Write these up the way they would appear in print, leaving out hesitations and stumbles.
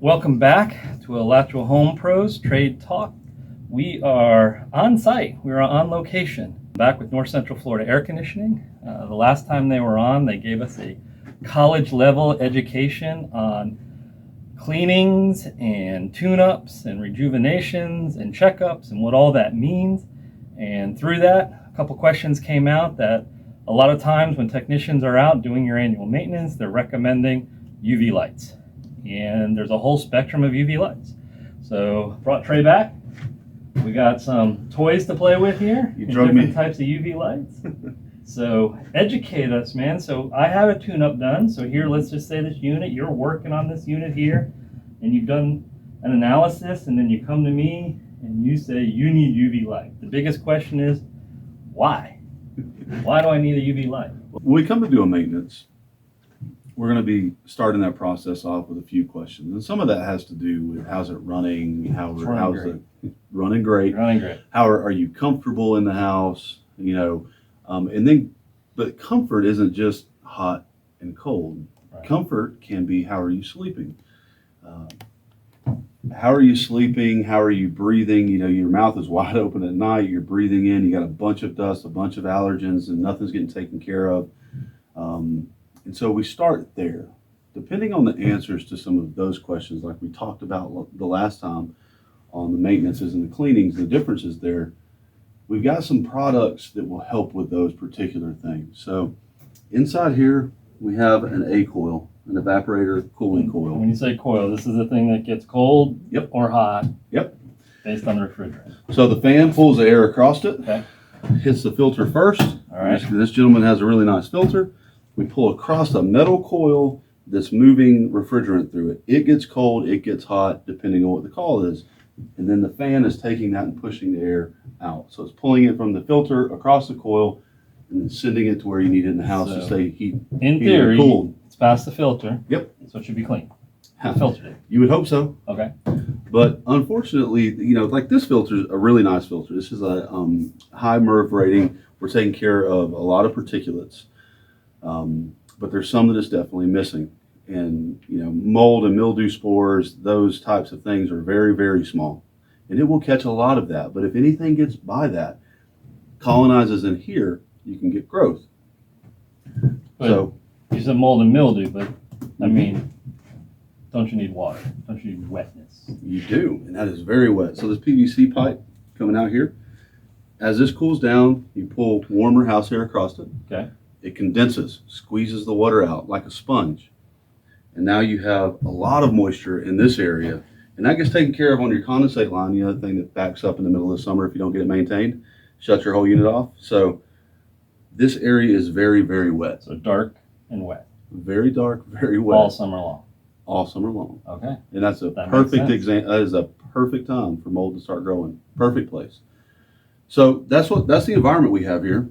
Welcome back to Alachua Home Pros Trade Talk. We are on site. We are on location. Back with North Central Florida Air Conditioning. The last time they were on, they gave us a college level education on cleanings and tune-ups and rejuvenations and checkups and what all that means. And through that, a couple questions came out that a lot of times when technicians are out doing your annual maintenance, they're recommending UV lights. And there's a whole spectrum of UV lights. So brought Trey back. We got some toys to play with here. Different types of UV lights. So educate us, man. So I have a tune-up done. So here, let's just say this unit, you're working on this unit here, and you've done an analysis, and then you come to me and you say you need UV light. The biggest question is, why? Why do I need a UV light? When we come to do a maintenance, we're going to be starting that process off with a few questions. And some of that has to do with how's it running, how's it running great. Running great. How are you comfortable in the house, and then, but comfort isn't just hot and cold. Right. Comfort can be, how are you sleeping? How are you sleeping? How are you breathing? Your mouth is wide open at night. You're breathing in. You got a bunch of dust, a bunch of allergens, and nothing's getting taken care of. And so we start there. Depending on the answers to some of those questions, like we talked about the last time on the maintenances and the cleanings, the differences there, we've got some products that will help with those particular things. So inside here, we have an A coil, an evaporator cooling coil. When you say coil, this is the thing that gets cold or hot. Yep. Based on the refrigerant. So the fan pulls the air across it, okay, hits the filter first. All right. This gentleman has a really nice filter. We pull across a metal coil that's moving refrigerant through it. It gets cold, it gets hot, depending on what the call is. And then the fan is taking that and pushing the air out. So it's pulling it from the filter across the coil and then sending it to where you need it in the house to stay in theory, cooled. It's past the filter. Yep. So it should be clean. Filtered it. You would hope so. Okay. But unfortunately, like this filter is a really nice filter. This is a high MERV rating. We're taking care of a lot of particulates. But there's some that is definitely missing. And, mold and mildew spores, those types of things are very, very small. And it will catch a lot of that. But if anything gets by that, colonizes in here, you can get growth. But so you said mold and mildew, but I mean, don't you need water? Don't you need wetness? You do, and that is very wet. So this PVC pipe coming out here, as this cools down, you pull warmer house air across it. Okay. It condenses, squeezes the water out like a sponge. And now you have a lot of moisture in this area. And that gets taken care of on your condensate line, the other thing that backs up in the middle of the summer if you don't get it maintained, shuts your whole unit off. So this area is very, very wet. So dark and wet. Very dark, very wet. All summer long. All summer long. Okay. And that's a perfect example. That is a perfect time for mold to start growing. Perfect place. So that's the environment we have here.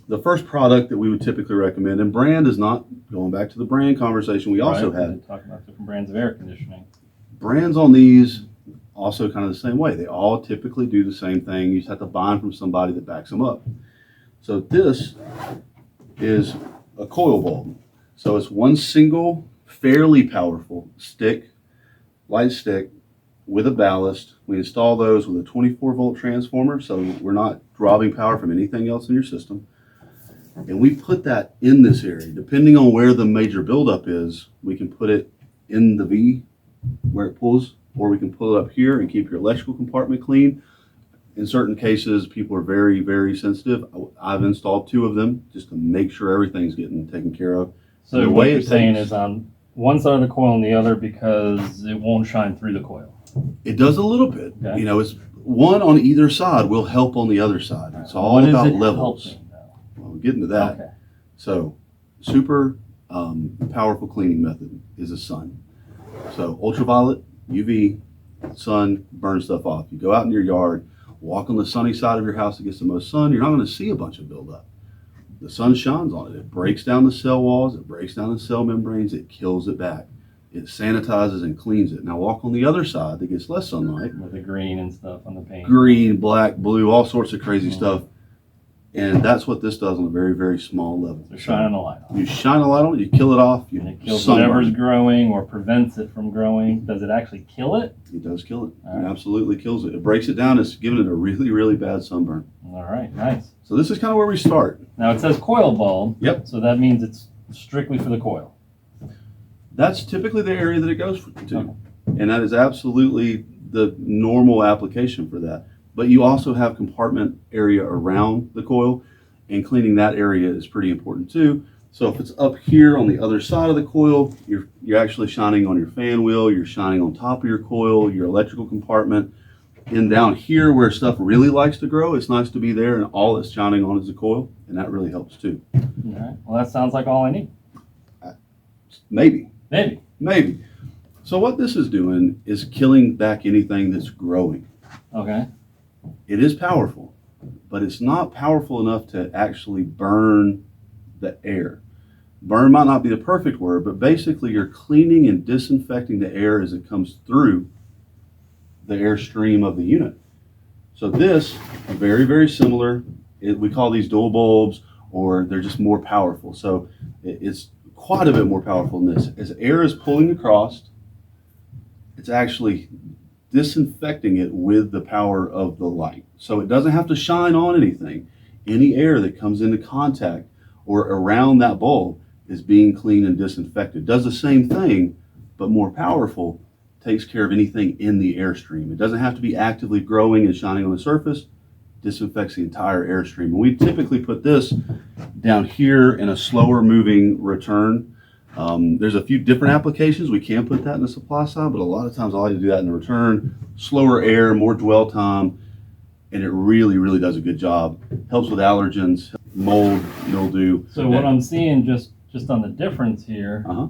The first product that we would typically recommend, and brand is not, going back to the brand conversation we also had. Talking about different brands of air conditioning. Brands on these also kind of the same way. They all typically do the same thing. You just have to buy them from somebody that backs them up. So this is a coil bulb. So it's one single, fairly powerful light stick with a ballast. We install those with a 24-volt transformer, so we're not robbing power from anything else in your system. And we put that in this area. Depending on where the major buildup is, we can put it in the V where it pulls, or we can pull it up here and keep your electrical compartment clean. In certain cases, people are very, very sensitive. I've installed 2 of them just to make sure everything's getting taken care of. So what you're saying is on one side of the coil and the other because it won't shine through the coil. It does a little bit. Okay. It's one on either side will help on the other side. It's all about levels. Well, we'll get into that. Okay. So super powerful cleaning method is the sun. So ultraviolet, UV, sun, burn stuff off. You go out in your yard, walk on the sunny side of your house that gets the most sun, you're not going to see a bunch of buildup. The sun shines on it. It breaks down the cell walls. It breaks down the cell membranes. It kills it back. It sanitizes and cleans it. Now walk on the other side that gets less sunlight. With the green and stuff on the paint. Green, black, blue, all sorts of crazy stuff. And that's what this does on a very, very small level. So shining a light on You it. shine a light on it, you kill it off, you And it kills sunburn whatever's it. growing or prevents it from growing. Does it actually kill it? It does kill it. All It right. absolutely kills it. It breaks it down. It's giving it a really, really bad sunburn. All right, nice. So this is kind of where we start. Now it says coil bulb. Yep. So that means it's strictly for the coil. That's typically the area that it goes to. Okay. And that is absolutely the normal application for that. But you also have compartment area around the coil, and cleaning that area is pretty important too. So if it's up here on the other side of the coil, you're actually shining on your fan wheel, you're shining on top of your coil, your electrical compartment. And down here where stuff really likes to grow, it's nice to be there, and all it's shining on is the coil, and that really helps too. All right. Well, that sounds like all I need. Maybe. Maybe. So what this is doing is killing back anything that's growing. Okay. It is powerful, but it's not powerful enough to actually burn the air. Burn might not be the perfect word, but basically you're cleaning and disinfecting the air as it comes through the airstream of the unit. So this, very, very similar. We call these dual bulbs, or they're just more powerful. So it's quite a bit more powerful than this. As air is pulling across, it's actually disinfecting it with the power of the light. So it doesn't have to shine on anything. Any air that comes into contact or around that bulb is being cleaned and disinfected. Does the same thing, but more powerful, takes care of anything in the airstream. It doesn't have to be actively growing and shining on the surface, disinfects the entire airstream. And we typically put this down here in a slower moving return. There's a few different applications. We can put that in the supply side, but a lot of times I like to do that in the return. Slower air, more dwell time, and it really, really does a good job. Helps with allergens, mold, mildew. So what I'm seeing just on the difference here, Uh-huh.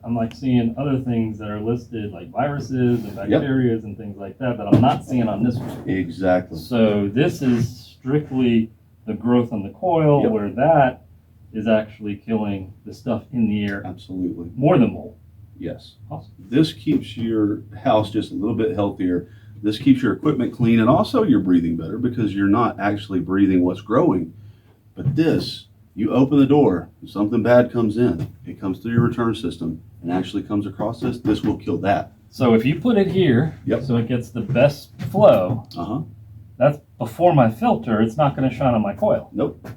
I'm like seeing other things that are listed like viruses and bacteria and things like that I'm not seeing on this one. Exactly. So this is strictly the growth on the coil, Yep. where that is actually killing the stuff in the air Absolutely. more than mold. Yes. Awesome. This keeps your house just a little bit healthier. This keeps your equipment clean, and also you're breathing better because you're not actually breathing what's growing. But this, you open the door, and something bad comes in. It comes through your return system and actually comes across this. This will kill that. So if you put it here, Yep. so it gets the best flow, Uh-huh. that's before my filter, it's not going to shine on my coil. Nope.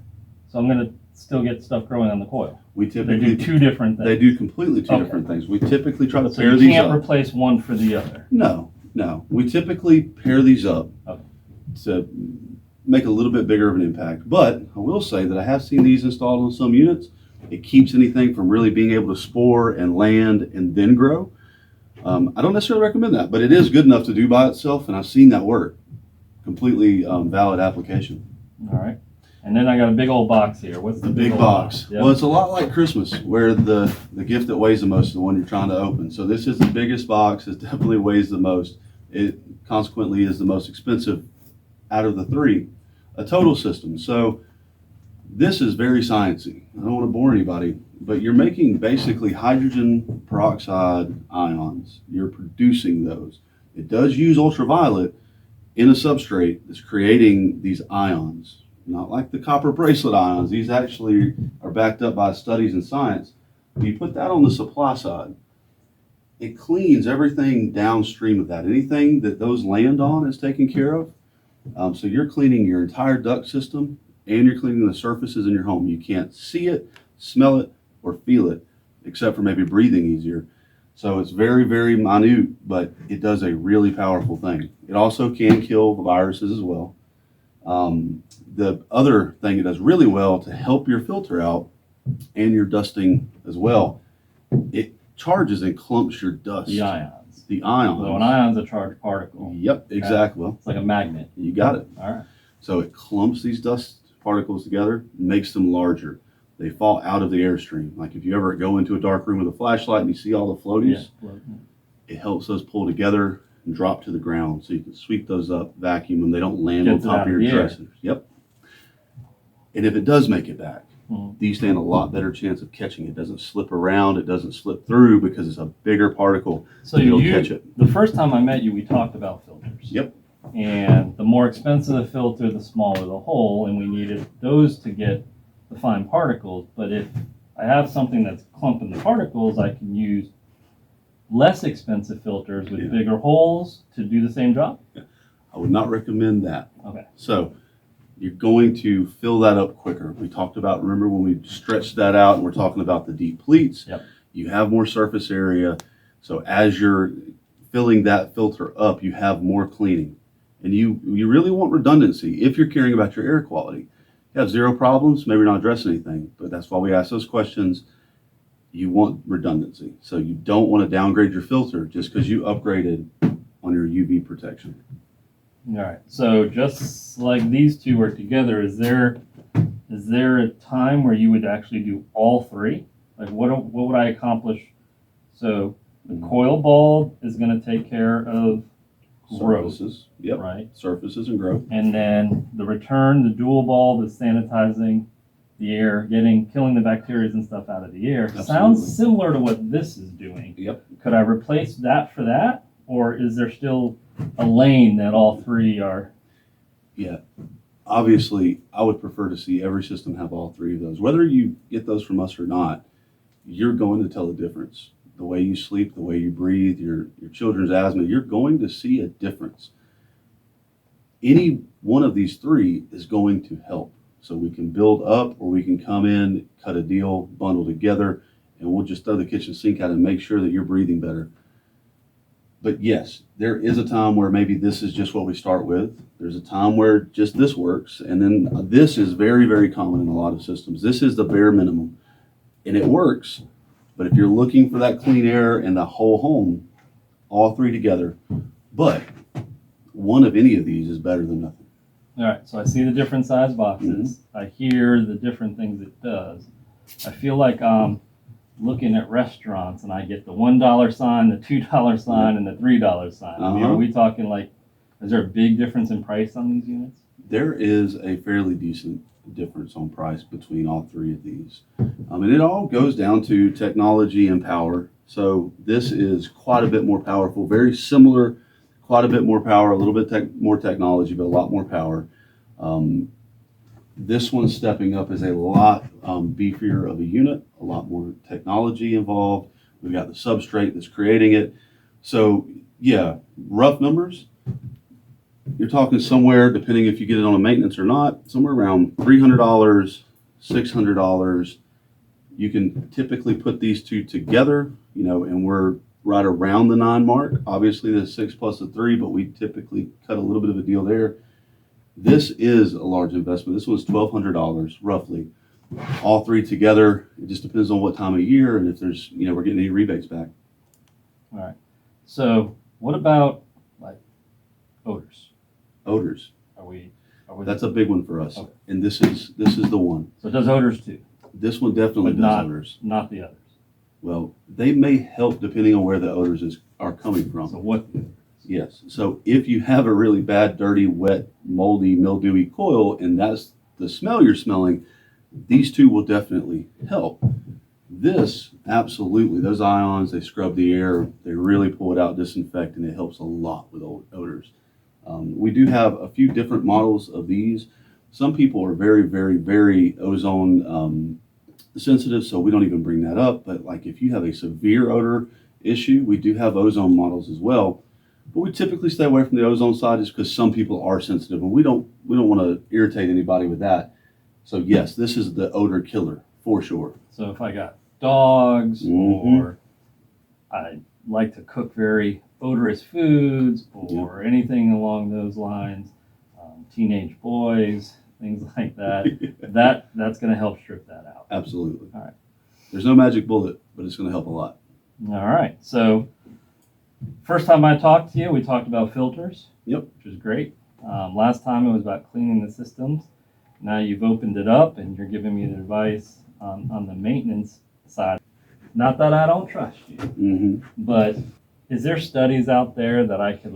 So I'm going to still get stuff growing on the coil. We They typically do two different things. They do completely two Okay. different things. We typically try to So pair you these can't up. replace one for the other. No. We typically pair these up Okay. to make a little bit bigger of an impact. But I will say that I have seen these installed on some units. It keeps anything from really being able to spore and land and then grow. I don't necessarily recommend that, but it is good enough to do by itself, and I've seen that work. Completely valid application. All right. And then I got a big old box here. What's the Big old box. Yep. Well, it's a lot like Christmas, where the gift that weighs the most is the one you're trying to open. So this is the biggest box. It definitely weighs the most. It consequently is the most expensive out of the three. A total system. So this is very sciencey. I don't want to bore anybody, but you're making basically hydrogen peroxide ions. You're producing those. It does use ultraviolet in a substrate that's creating these ions. Not like the copper bracelet ions. These actually are backed up by studies in science. You put that on the supply side, it cleans everything downstream of that. Anything that those land on is taken care of. So you're cleaning your entire duct system, and you're cleaning the surfaces in your home. You can't see it, smell it, or feel it, except for maybe breathing easier. So it's very, very minute, but it does a really powerful thing. It also can kill viruses as well. The other thing it does really well to help your filter out and your dusting as well, it charges and clumps your dust. The ions. The ions. So an ion's a charged particle. Yep, exactly. Well, It's like a magnet. you got it. All right. So it clumps these dust particles together, makes them larger. They fall out of the airstream. Like if you ever go into a dark room with a flashlight and you see all the floaties, Yeah. it helps those pull together and drop to the ground. So you can sweep those up, vacuum them. They don't land Gets it on top out of of your the air. dressers. Yep. And if it does make it back, Mhm. these stand a lot better chance of catching it. It doesn't slip around. It doesn't slip through because it's a bigger particle. So It'll you, catch it. the first time I met you, we talked about filters. Yep. And the more expensive the filter, the smaller the hole, and we needed those to get the fine particles. But if I have something that's clumping the particles, I can use less expensive filters with bigger holes to do the same job? I would not recommend that. Okay. So you're going to fill that up quicker. We talked about, remember when we stretched that out and we're talking about the deep pleats? Yep. You have more surface area. So as you're filling that filter up, you have more cleaning. And you really want redundancy if you're caring about your air quality. You have zero problems, maybe you're not addressing anything, but that's why we ask those questions. You want redundancy. So you don't want to downgrade your filter just because you upgraded on your UV protection. All right. So just like these two work together, is there a time where you would actually do all three? Like what would I accomplish? So the coil bulb is going to take care of growth, Surfaces, yep, right? surfaces and growth. And then the return, the dual bulb is sanitizing the air, killing the bacteria and stuff out of the air. Absolutely. Sounds similar to what this is doing. Yep. Could I replace that for that? Or is there still a lane that all three are? Yeah. Obviously, I would prefer to see every system have all three of those. Whether you get those from us or not, you're going to tell the difference. The way you sleep, the way you breathe, your children's asthma, you're going to see a difference. Any one of these three is going to help. So we can build up, or we can come in, cut a deal, bundle together, and we'll just throw the kitchen sink out and make sure that you're breathing better. But yes, there is a time where maybe this is just what we start with. There's a time where just this works, and then this is very, very common in a lot of systems. This is the bare minimum, and it works. But if you're looking for that clean air in the whole home, all three together, but one of any of these is better than nothing. All right, so I see the different size boxes. I hear the different things it does. I feel like I'm looking at restaurants and I get the $1 sign, the $2 sign, and the $3 sign. I mean, are we talking like, is there a big difference in price on these units? There is a fairly decent difference on price between all three of these. And it all goes down to technology and power. So this is quite a bit more powerful, very similar, quite a bit more power, a little bit more technology, but a lot more power. This one stepping up is a lot beefier of a unit, a lot more technology involved. We've got the substrate that's creating it. So yeah, rough numbers, you're talking somewhere, depending if you get it on a maintenance or not, somewhere around $300, $600. You can typically put these two together, and we're right around the 9 mark. Obviously, the 6 plus the 3, but we typically cut a little bit of a deal there. This is a large investment. This one's $1,200 roughly. All three together, it just depends on what time of year and if there's, we're getting any rebates back. All right. So what about like odors? Odors. Are we That's a big one for us. Okay. And this is the one. So it does odors too, This one definitely but does odors. not the others. Well, they may help depending on where the odors are coming from. So what? Yes. So if you have a really bad, dirty, wet, moldy, mildewy coil, and that's the smell you're smelling, these two will definitely help. This, absolutely. Those ions, they scrub the air. They really pull it out, disinfect, and it helps a lot with odors. We do have a few different models of these. Some people are very, very, very ozone sensitive, so we don't even bring that up. But like if you have a severe odor issue, we do have ozone models as well. But we typically stay away from the ozone side just because some people are sensitive, and we don't want to irritate anybody with that. So yes, this is the odor killer for sure. So if I got dogs or I like to cook very odorous foods or anything along those lines, teenage boys, things like that, that's going to help strip that out. Absolutely. All right. There's no magic bullet, but it's going to help a lot. All right. So first time I talked to you, we talked about filters. Yep. Which is great. Last time it was about cleaning the systems. Now you've opened it up and you're giving me the advice on the maintenance side. Not that I don't trust you, but is there studies out there that I could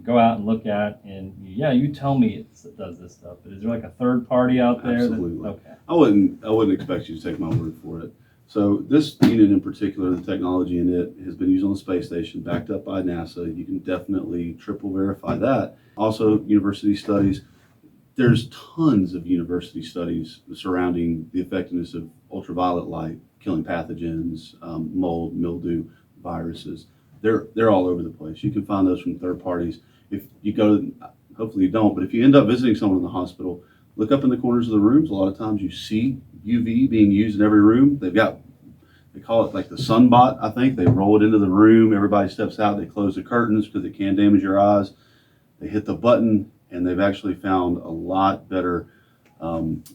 go out and look at and you tell me it does this stuff, but is there like a third party out there? Absolutely. Okay. I wouldn't expect you to take my word for it. So this unit in particular, the technology in it has been used on the space station, backed up by NASA. You can definitely triple verify that. Also, university studies. There's tons of university studies surrounding the effectiveness of ultraviolet light, killing pathogens, mold, mildew, viruses. They're all over the place. You can find those from third parties. If you go, hopefully you don't, but if you end up visiting someone in the hospital, look up in the corners of the rooms. A lot of times you see UV being used in every room. They call it like the sunbot, I think. They roll it into the room. Everybody steps out. They close the curtains because it can damage your eyes. They hit the button, and they've actually found a lot better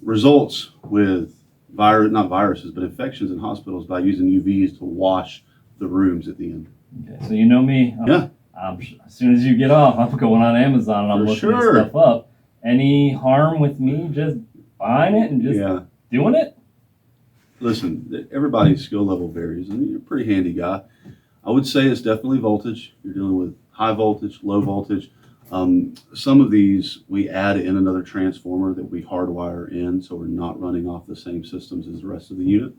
results with not viruses, but infections in hospitals by using UVs to wash the rooms at the end. Okay, so you know me. Yeah. As soon as you get off, I'm going on Amazon and I'm For looking sure. this stuff up. Any harm with me just buying it and just doing it? Listen, everybody's skill level varies, and you're a pretty handy guy. I would say it's definitely voltage. You're dealing with high voltage, low voltage. Some of these we add in another transformer that we hardwire in, so we're not running off the same systems as the rest of the unit.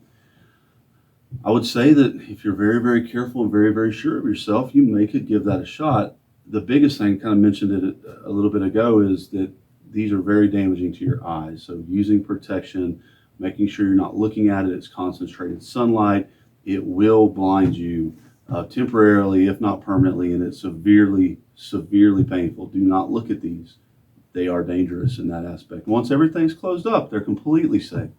I would say that if you're very, very careful and very, very sure of yourself, you may could give that a shot. The biggest thing, kind of mentioned it a little bit ago, is that these are very damaging to your eyes. So using protection, making sure you're not looking at it, it's concentrated sunlight, it will blind you temporarily, if not permanently, and it's severely, severely painful. Do not look at these. They are dangerous in that aspect. Once everything's closed up, they're completely safe.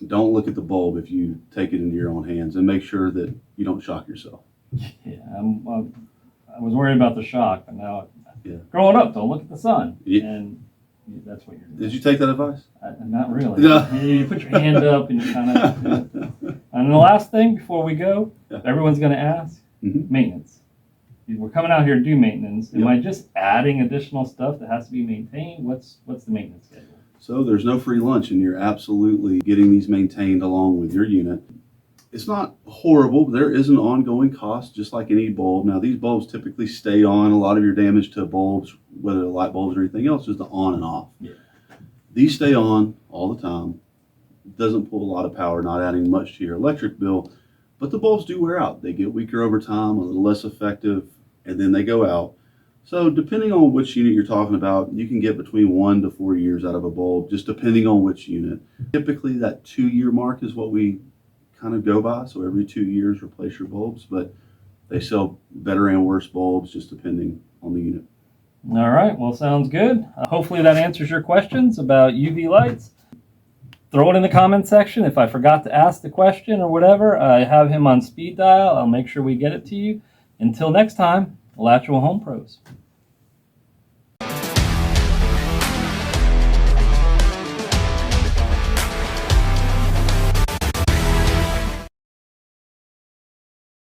Don't look at the bulb if you take it into your own hands, and make sure that you don't shock yourself. Yeah, I was worried about the shock, but now, Growing up, don't look at the sun. Yeah. And that's what you're doing. Did you take that advice? Not really. Yeah. You put your hand up and you kind of. And the last thing before we go, everyone's going to ask, maintenance. We're coming out here to do maintenance. Am I just adding additional stuff that has to be maintained? What's the maintenance schedule? So there's no free lunch, and you're absolutely getting these maintained along with your unit. It's not horrible, but there is an ongoing cost, just like any bulb. Now, these bulbs typically stay on. A lot of your damage to bulbs, whether they're light bulbs or anything else, is the on and off. Yeah. These stay on all the time. It doesn't pull a lot of power, not adding much to your electric bill, but the bulbs do wear out. They get weaker over time, a little less effective, and then they go out. So depending on which unit you're talking about, you can get between 1 to 4 years out of a bulb, just depending on which unit. Typically that 2-year mark is what we kind of go by. So every 2 years replace your bulbs, but they sell better and worse bulbs just depending on the unit. All right, well, sounds good. Hopefully that answers your questions about UV lights. Throw it in the comment section. If I forgot to ask the question or whatever, I have him on speed dial. I'll make sure we get it to you. Until next time, Alachua Home Pros.